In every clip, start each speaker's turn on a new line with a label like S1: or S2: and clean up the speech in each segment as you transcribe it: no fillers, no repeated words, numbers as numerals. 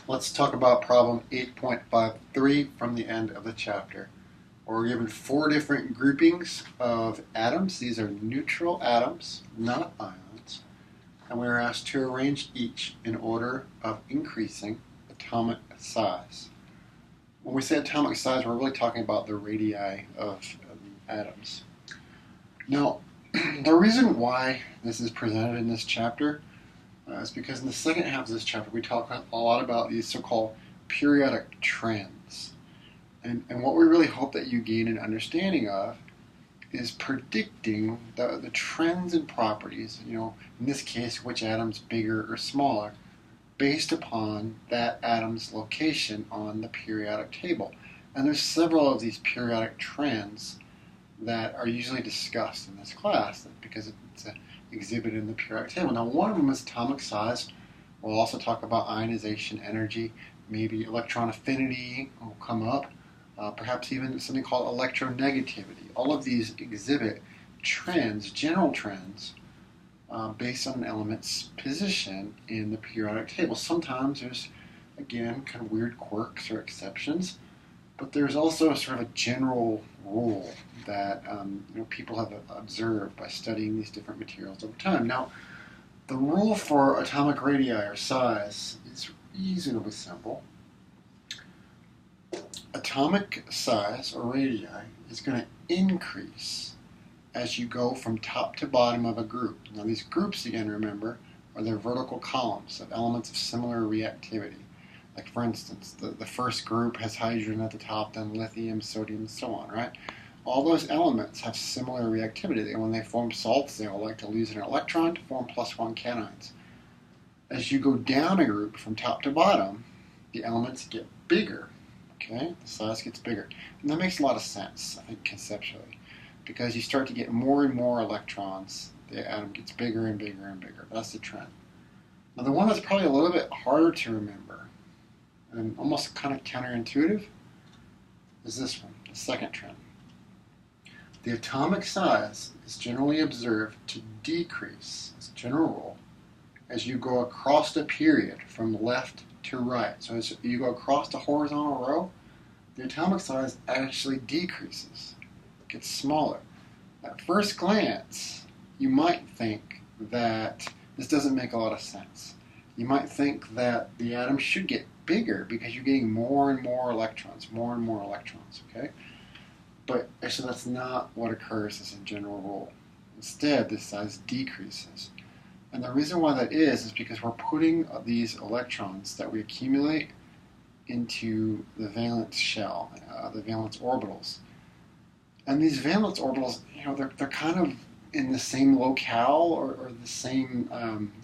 S1: Let's talk about problem 8.53 from the end of the chapter. We're given four different groupings of atoms. These are neutral atoms, not ions. And we are asked to arrange each in order of increasing atomic size. When we say atomic size, we're really talking about the radii of the atoms. Now, the reason why this is presented in this chapter is because in the second half of this chapter we talk a lot about these so-called periodic trends. And what we really hope that you gain an understanding of is predicting the trends and properties, in this case, which atom's bigger or smaller, based upon that atom's location on the periodic table. And there's several of these periodic trends that are usually discussed in this class because it's exhibited in the periodic table. Now, one of them is atomic size. We'll also talk about ionization energy, maybe electron affinity will come up, perhaps even something called electronegativity. All of these exhibit trends, general trends, based on an element's position in the periodic table. Sometimes there's, again, kind of weird quirks or exceptions, but there's also sort of a general rule that people have observed by studying these different materials over time. Now, the rule for atomic radii or size is reasonably simple. Atomic size or radii is going to increase as you go from top to bottom of a group. Now, these groups, again, remember, are their vertical columns of elements of similar reactivity. Like, for instance, the first group has hydrogen at the top, then lithium, sodium, and so on, right? All those elements have similar reactivity. And when they form salts, they all like to lose an electron to form +1 cations. As you go down a group from top to bottom, the elements get bigger, okay? The size gets bigger. And that makes a lot of sense, I think, conceptually, because you start to get more and more electrons. The atom gets bigger and bigger and bigger. That's the trend. Now, the one that's probably a little bit harder to remember and almost kind of counterintuitive is this one, the second trend. The atomic size is generally observed to decrease, as a general rule, as you go across a period from left to right. So as you go across the horizontal row, the atomic size actually decreases, gets smaller. At first glance, you might think that this doesn't make a lot of sense. You might think that the atom should get bigger because you're getting more and more electrons, okay? But actually that's not what occurs as a general rule. Instead, the size decreases. And the reason why that is because we're putting these electrons that we accumulate into the valence shell, the valence orbitals. And these valence orbitals, they're kind of in the same locale or the same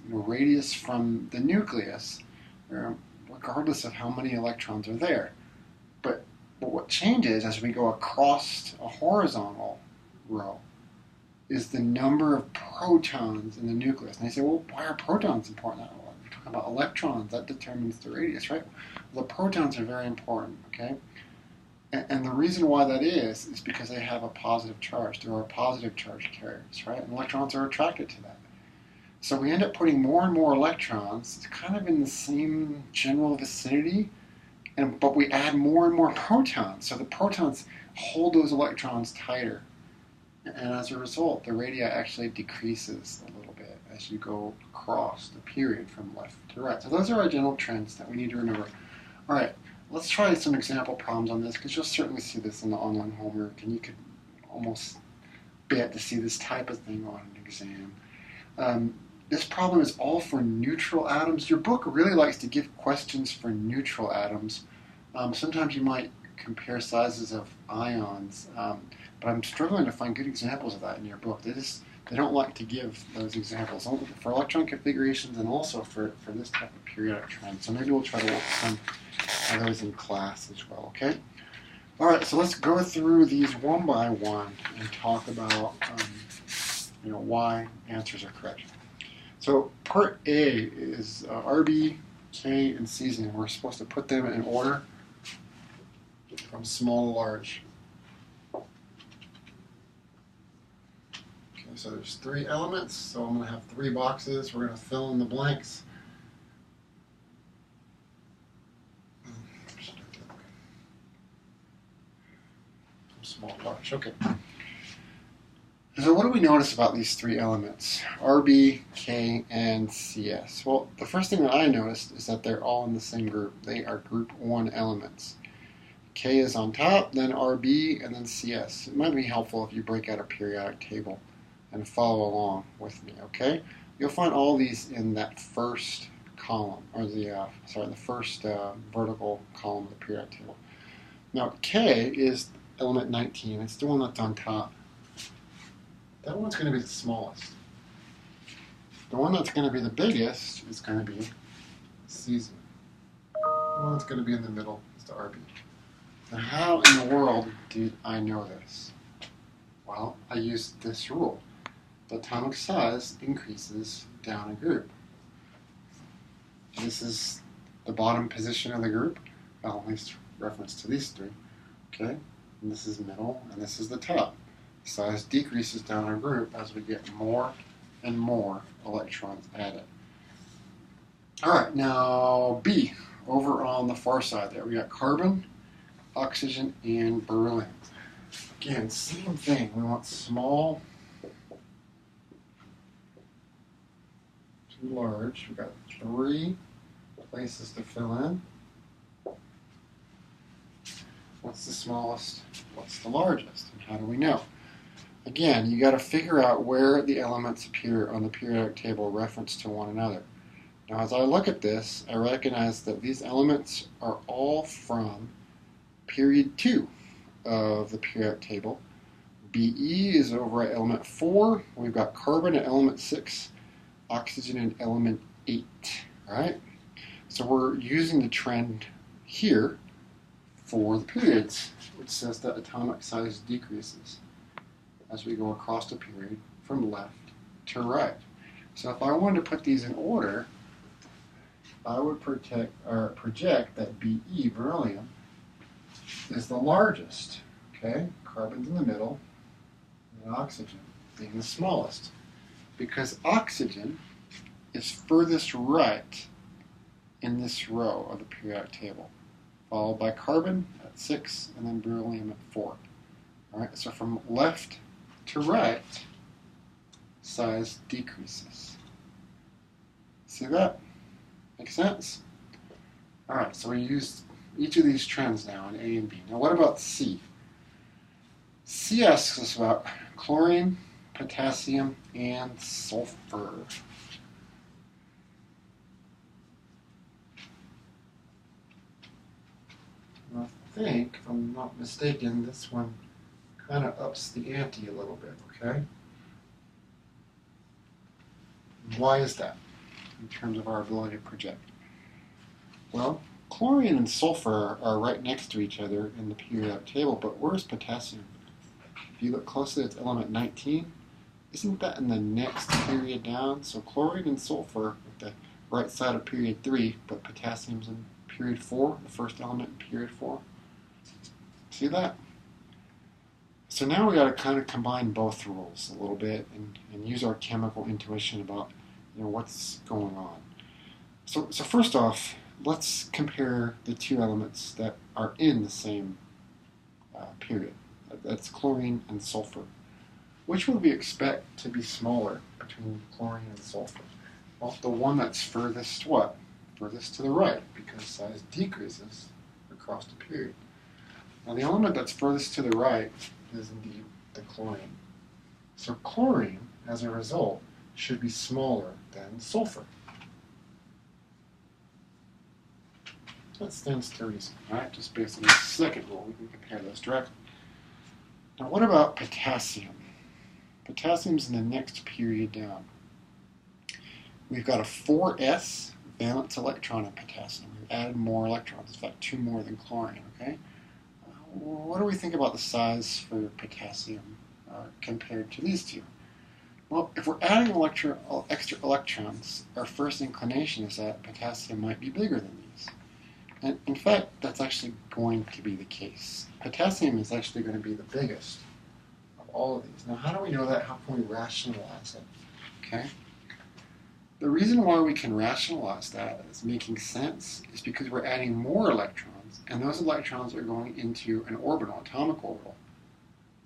S1: radius from the nucleus, regardless of how many electrons are there. But what changes as we go across a horizontal row is the number of protons in the nucleus. And they say, well, why are protons important? We're talking about electrons. That determines the radius, right? Well, the protons are very important, okay? And the reason why that is because they have a positive charge. There are positive charge carriers, right? And electrons are attracted to that. So we end up putting more and more electrons kind of in the same general vicinity, but we add more and more protons. So the protons hold those electrons tighter. And as a result, the radii actually decreases a little bit as you go across the period from left to right. So those are our general trends that we need to remember. All right, let's try some example problems on this, because you'll certainly see this in the online homework, and you could almost bet to see this type of thing on an exam. This problem is all for neutral atoms. Your book really likes to give questions for neutral atoms. Sometimes you might compare sizes of ions, but I'm struggling to find good examples of that in your book. They don't like to give those examples for electron configurations and also for this type of periodic trend. So maybe we'll try to work some of those in class as well, okay? All right, so let's go through these one by one and talk about why answers are correct. So part A is RB, K, and C's, and we're supposed to put them in order from small to large. Okay, so there's 3 elements, so I'm going to have 3 boxes. We're going to fill in the blanks. small to large. Okay. So what do we notice about these three elements, Rb, K, and Cs? Well, the first thing that I noticed is that they're all in the same group. They are group 1 elements. K is on top, then Rb, and then Cs. It might be helpful if you break out a periodic table and follow along with me, okay? You'll find all these in that first column, or the first vertical column of the periodic table. Now, K is element 19. It's the one that's on top. That one's going to be the smallest. The one that's going to be the biggest is going to be cesium. The one that's going to be in the middle is the Rb. Now, how in the world did I know this? Well, I used this rule. The atomic size increases down a group. This is the bottom position of the group, well, at least reference to these three. Okay, and this is middle, and this is the top. Size decreases down our group as we get more and more electrons added. All right, now B, over on the far side there, we got carbon, oxygen, and beryllium. Again, same thing. We want small to large. We've got 3 places to fill in. What's the smallest? What's the largest? And how do we know? Again, you got to figure out where the elements appear on the periodic table reference to one another. Now, as I look at this, I recognize that these elements are all from period 2 of the periodic table. Be is over at element 4. We've got carbon at element 6, oxygen at element 8. All right? So we're using the trend here for the periods, which says that atomic size decreases as we go across the period from left to right. So if I wanted to put these in order, I would project that Be, beryllium, is the largest. Okay, carbon's in the middle, and oxygen being the smallest, because oxygen is furthest right in this row of the periodic table, followed by carbon at 6, and then beryllium at 4. All right, so from left to right, size decreases. See that? Make sense? All right, so we used each of these trends now in A and B. Now what about C? C asks us about chlorine, potassium, and sulfur. I think, if I'm not mistaken, this one kind of ups the ante a little bit, okay? Why is that, in terms of our ability to project? Well, chlorine and sulfur are right next to each other in the periodic table, but where's potassium? If you look closely, it's element 19. Isn't that in the next period down? So chlorine and sulfur at the right side of period 3, but potassium's in period 4, the first element in period 4. See that? So now we got to kind of combine both rules a little bit and use our chemical intuition about what's going on. So first off, let's compare the two elements that are in the same period. That's chlorine and sulfur. Which would we expect to be smaller between chlorine and sulfur? Well, the one that's furthest what? Furthest to the right, because size decreases across the period. Now the element that's furthest to the right is indeed the chlorine. So chlorine, as a result, should be smaller than sulfur. That stands to reason, right? Just based on the second rule, we can compare those directly. Now what about potassium? Potassium's in the next period down. We've got a 4s valence electron in potassium. We've added more electrons, in fact 2 more than chlorine, okay? What do we think about the size for potassium compared to these two? Well, if we're adding extra electrons, our first inclination is that potassium might be bigger than these. And in fact, that's actually going to be the case. Potassium is actually going to be the biggest of all of these. Now, how do we know that? How can we rationalize it? Okay? The reason why we can rationalize that as making sense is because we're adding more electrons, and those electrons are going into an orbital, atomic orbital,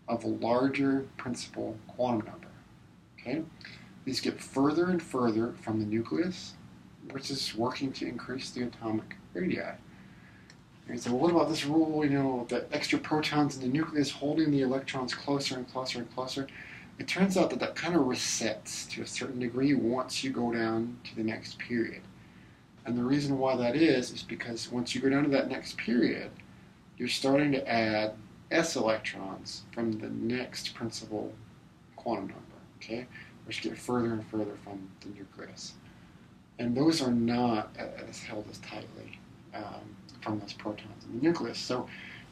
S1: of a larger principal quantum number. Okay? These get further and further from the nucleus, which is working to increase the atomic radii. And so, well, what about this rule, the extra protons in the nucleus holding the electrons closer and closer and closer? It turns out that kind of resets to a certain degree once you go down to the next period. And the reason why that is because once you go down to that next period, you're starting to add s electrons from the next principal quantum number, okay, which get further and further from the nucleus. And those are not as held as tightly from those protons in the nucleus. So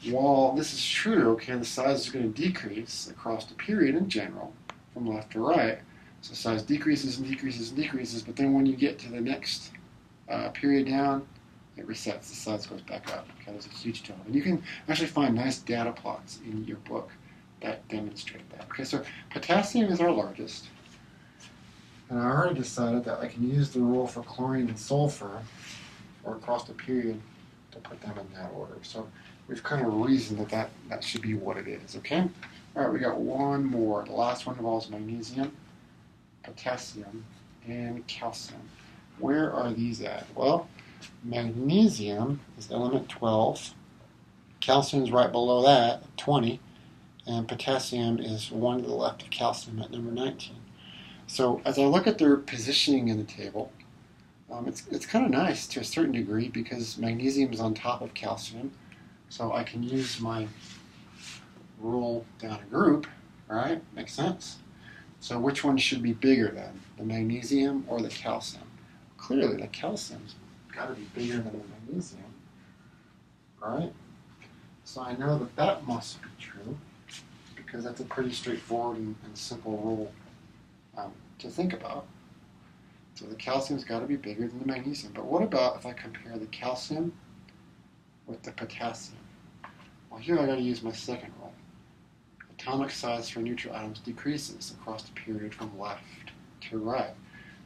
S1: while this is true, okay, the size is going to decrease across the period in general, from left to right. So size decreases and decreases and decreases, but then when you get to the next period down, it resets, the size goes back up. Okay, there's a huge jump. And you can actually find nice data plots in your book that demonstrate that. Okay, so potassium is our largest. And I already decided that I can use the rule for chlorine and sulfur, or across the period, to put them in that order. So we've kind of reasoned that should be what it is, okay? All right, we got one more. The last one involves magnesium, potassium, and calcium. Where are these at? Well, magnesium is element 12. Calcium is right below that, 20. And potassium is one to the left of calcium at number 19. So as I look at their positioning in the table, it's kind of nice to a certain degree because magnesium is on top of calcium. So I can use my rule down a group, right? Makes sense? So which one should be bigger then? The magnesium or the calcium? Clearly the calcium's got to be bigger than the magnesium, right? So I know that must be true because that's a pretty straightforward and simple rule to think about. So the calcium's got to be bigger than the magnesium. But what about if I compare the calcium with the potassium? Well, here I got to use my second rule. Atomic size for neutral atoms decreases across the period from left to right.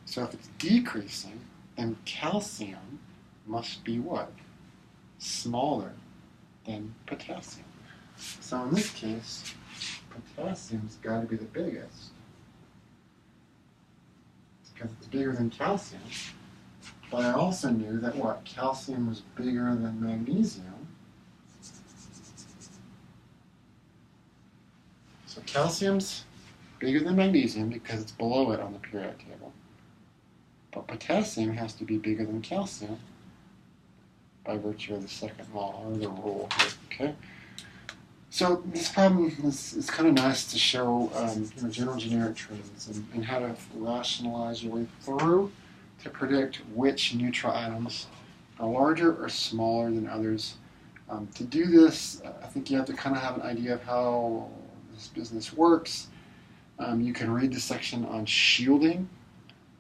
S1: So if it's decreasing, then calcium must be what? Smaller than potassium. So in this case, potassium's got to be the biggest because it's bigger than calcium. But I also knew that what? Calcium was bigger than magnesium. So calcium's bigger than magnesium because it's below it on the periodic table. But potassium has to be bigger than calcium by virtue of the second law, or the rule here, okay? So this problem is kind of nice to show general generic trends and how to rationalize your way through to predict which neutral atoms are larger or smaller than others. To do this, I think you have to kind of have an idea of how this business works. You can read the section on shielding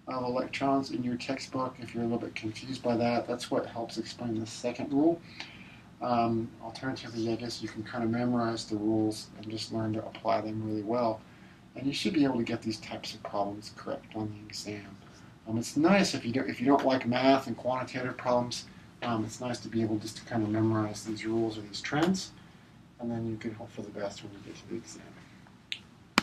S1: of electrons in your textbook if you're a little bit confused by that. That's what helps explain the second rule. Alternatively, I guess you can kind of memorize the rules and just learn to apply them really well. And you should be able to get these types of problems correct on the exam. It's nice if you don't like math and quantitative problems. It's nice to be able just to kind of memorize these rules or these trends, and then you can hope for the best when you get to the exam.